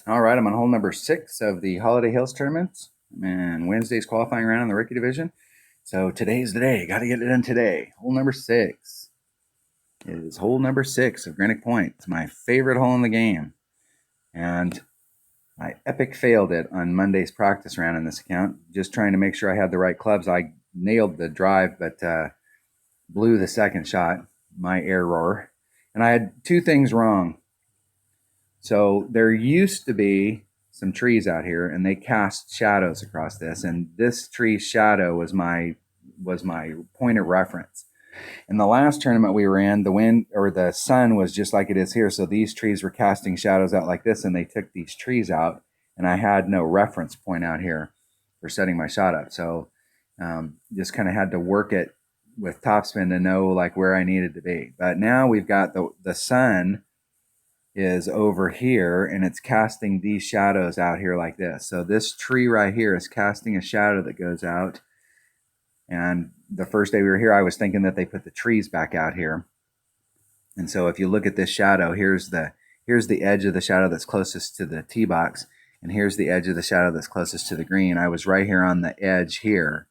All right, I'm on hole number 6 of the Holiday Hills tournament and Wednesday's qualifying round in the rookie division. So today's the day. Got to get it done today. Hole number 6 is hole number 6 of Greenock Point. It's my favorite hole in the game. And I epic failed it on Monday's practice round in this account. Just trying to make sure I had the right clubs. I nailed the drive, but blew the second shot, my error. And I had 2 things wrong. So there used to be some trees out here, and they cast shadows across this. And this tree's shadow was my point of reference. In the last tournament we were in, the wind or the sun was just like it is here. So these trees were casting shadows out like this, and they took these trees out, and I had no reference point out here for setting my shot up. So just kind of had to work it with topspin to know like where I needed to be. But now we've got the sun is over here, and it's casting these shadows out here like this. So this tree right here is casting a shadow that goes out. And the first day we were here, I was thinking that they put the trees back out here. And so if you look at this shadow, here's the edge of the shadow that's closest to the tee box, and here's the edge of the shadow that's closest to the green. I was right here on the edge here.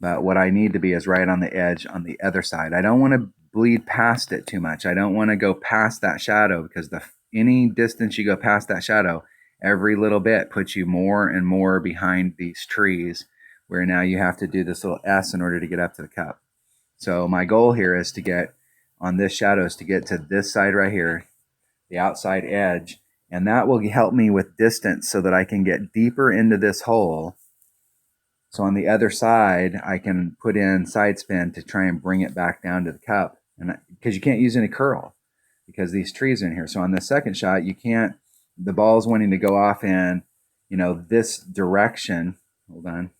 But what I need to be is right on the edge on the other side. I don't want to bleed past it too much. I don't want to go past that shadow, because any distance you go past that shadow, every little bit puts you more and more behind these trees, where now you have to do this little S in order to get up to the cup. So my goal here is to get on this shadow is to get to this side right here, the outside edge, and that will help me with distance so that I can get deeper into this hole. So on the other side, I can put in side spin to try and bring it back down to the cup. And because you can't use any curl because these trees are in here. So on the second shot, you can't, the ball's wanting to go off in, this direction. Hold on.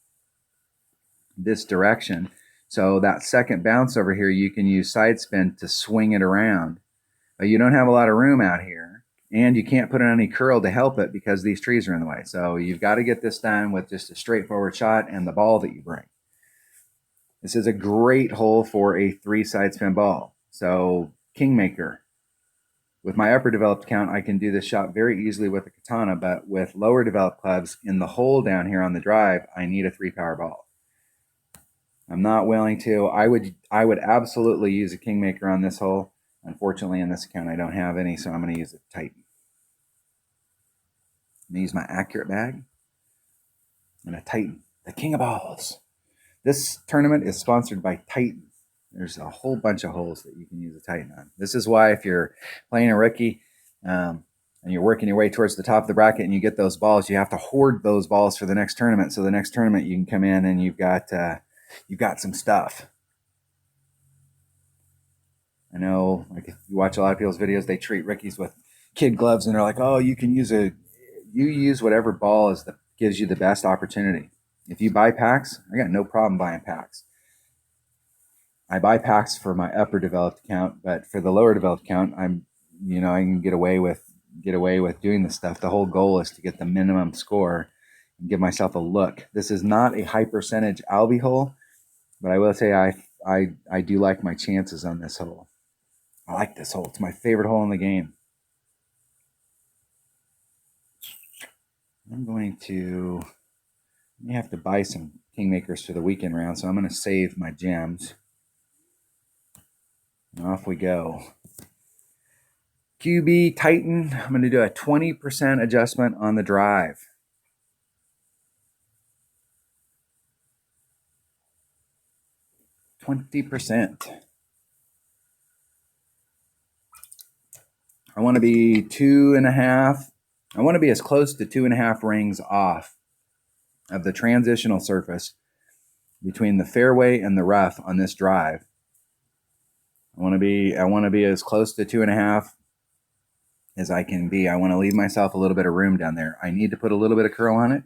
This direction. So that second bounce over here, you can use side spin to swing it around. But you don't have a lot of room out here. And you can't put in any curl to help it because these trees are in the way. So you've got to get this done with just a straightforward shot and the ball that you bring. This is a great hole for a 3 side spin ball. So Kingmaker. With my upper developed count, I can do this shot very easily with a katana, but with lower developed clubs in the hole down here on the drive, I need a 3 power ball. I'm not willing to. I would absolutely use a Kingmaker on this hole. Unfortunately, in this account, I don't have any, so I'm going to use a Titan. I'm going to use my accurate bag and a Titan, the king of balls. This tournament is sponsored by Titan. There's a whole bunch of holes that you can use a Titan on. This is why if you're playing a rookie and you're working your way towards the top of the bracket and you get those balls, you have to hoard those balls for the next tournament. So the next tournament you can come in and you've got some stuff. I know, like if you watch a lot of people's videos, they treat rookies with kid gloves and they're like, oh, you use whatever ball gives you the best opportunity. If you buy packs, I got no problem buying packs. I buy packs for my upper developed count, but for the lower developed count, I can get away with doing this stuff. The whole goal is to get the minimum score and give myself a look. This is not a high percentage Albie hole, but I will say I do like my chances on this hole. I like this hole. It's my favorite hole in the game. I'm going to have to buy some Kingmakers for the weekend round, so I'm going to save my gems. And off we go. QB Titan, I'm going to do a 20% adjustment on the drive. %. I want to be 2.5. I want to be as close to 2.5 rings off of the transitional surface between the fairway and the rough on this drive. I want to be as close to 2.5 as I can be. I want to leave myself a little bit of room down there. I need to put a little bit of curl on it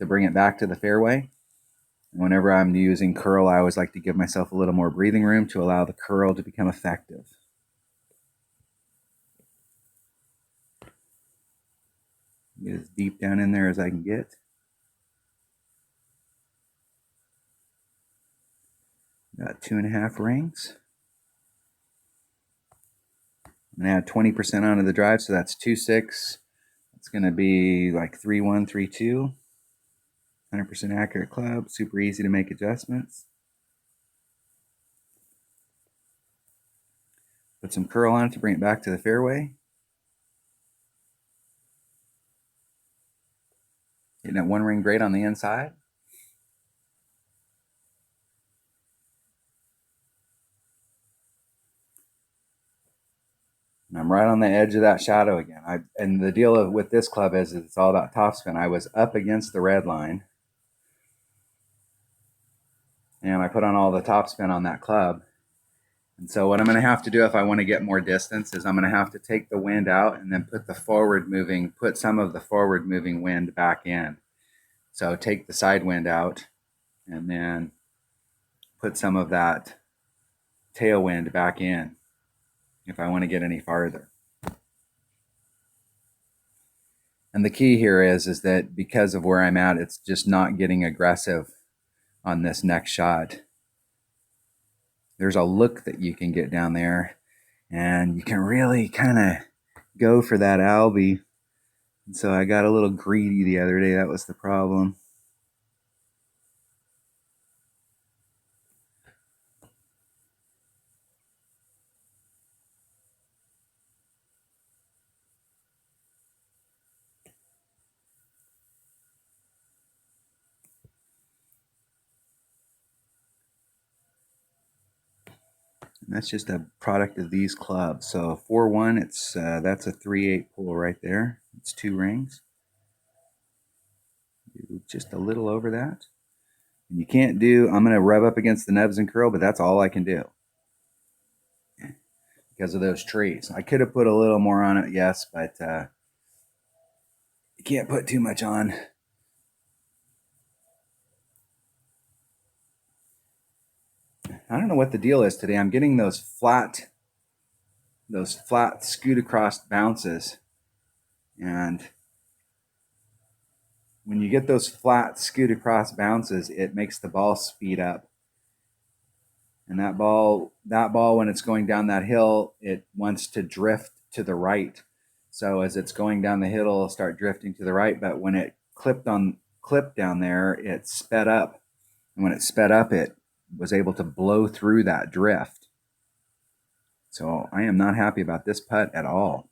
to bring it back to the fairway. And whenever I'm using curl, I always like to give myself a little more breathing room to allow the curl to become effective. Get as deep down in there as I can get. Got 2.5 rings. I'm going to add 20% onto the drive, so that's 2.6. It's going to be like 3-1, 3-2. 100% accurate club. Super easy to make adjustments. Put some curl on it to bring it back to the fairway. Getting that one ring great on the inside. And I'm right on the edge of that shadow again. And the deal with this club is it's all about topspin. I was up against the red line. And I put on all the topspin on that club. And so what I'm going to have to do if I want to get more distance is I'm going to have to take the wind out and then put some of the forward moving wind back in. So take the side wind out and then put some of that tailwind back in if I want to get any farther. And the key here is that because of where I'm at, it's just not getting aggressive on this next shot. There's a look that you can get down there, and you can really kind of go for that Albie. And so I got a little greedy the other day. That was the problem. And that's just a product of these clubs. So 4-1, that's a 3/8 pull right there. It's 2 rings. Do just a little over that. And you can't do, I'm going to rub up against the nubs and curl, but that's all I can do because of those trees. I could have put a little more on it, yes, but you can't put too much on. I don't know what the deal is today. I'm getting those flat scoot across bounces. And when you get those flat scoot across bounces, it makes the ball speed up. And that ball, when it's going down that hill, it wants to drift to the right. So as it's going down the hill, it'll start drifting to the right. But when it clipped down there, it sped up. And when it sped up, it was able to blow through that drift. So I am not happy about this putt at all.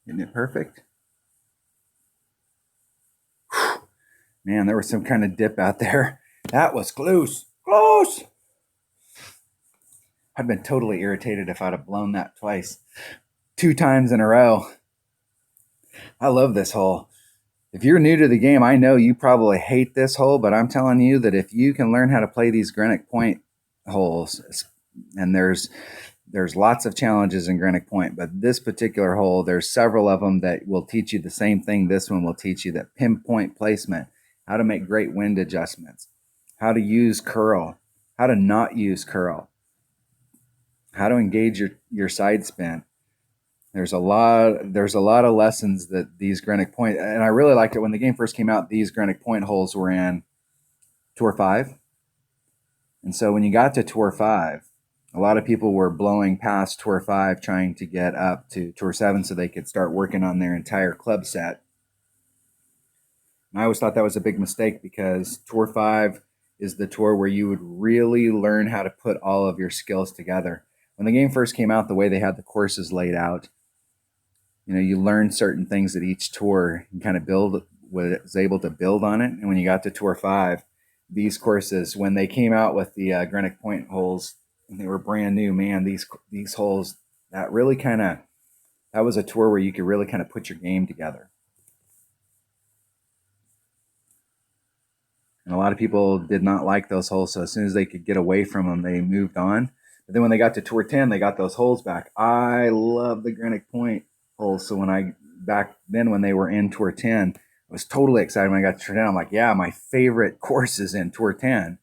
Isn't it perfect? Whew. Man, there was some kind of dip out there. That was close. Close! I'd been totally irritated if I'd have blown that twice. 2 times in a row. I love this hole. If you're new to the game, I know you probably hate this hole, but I'm telling you that if you can learn how to play these Greenock Point holes, and there's lots of challenges in Greenock Point, but this particular hole, there's several of them that will teach you the same thing this one will teach you, that pinpoint placement, how to make great wind adjustments, how to use curl, how to not use curl, how to engage your side spin. There's a lot of lessons that these Greenock Point, and I really liked it when the game first came out. These Greenock Point holes were in Tour 5, and so when you got to Tour 5, a lot of people were blowing past Tour 5 trying to get up to Tour 7 so they could start working on their entire club set. And I always thought that was a big mistake because Tour 5 is the tour where you would really learn how to put all of your skills together. When the game first came out, the way they had the courses laid out, you learn certain things at each tour and kind of was able to build on it. And when you got to Tour 5, these courses, when they came out with the Greenock Point holes, and they were brand new, man, these holes, that was a tour where you could really kind of put your game together. And a lot of people did not like those holes, so as soon as they could get away from them, they moved on. But then when they got to Tour 10, they got those holes back. I love the Greenock Point holes. So when they were in Tour 10, I was totally excited when I got to Tour 10. I'm like, yeah, my favorite course is in Tour 10.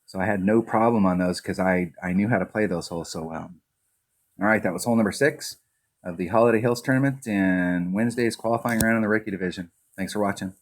So I had no problem on those because I knew how to play those holes so well. All right, that was hole number 6 of the Holiday Hills Tournament and Wednesday's qualifying round in the rookie division. Thanks for watching.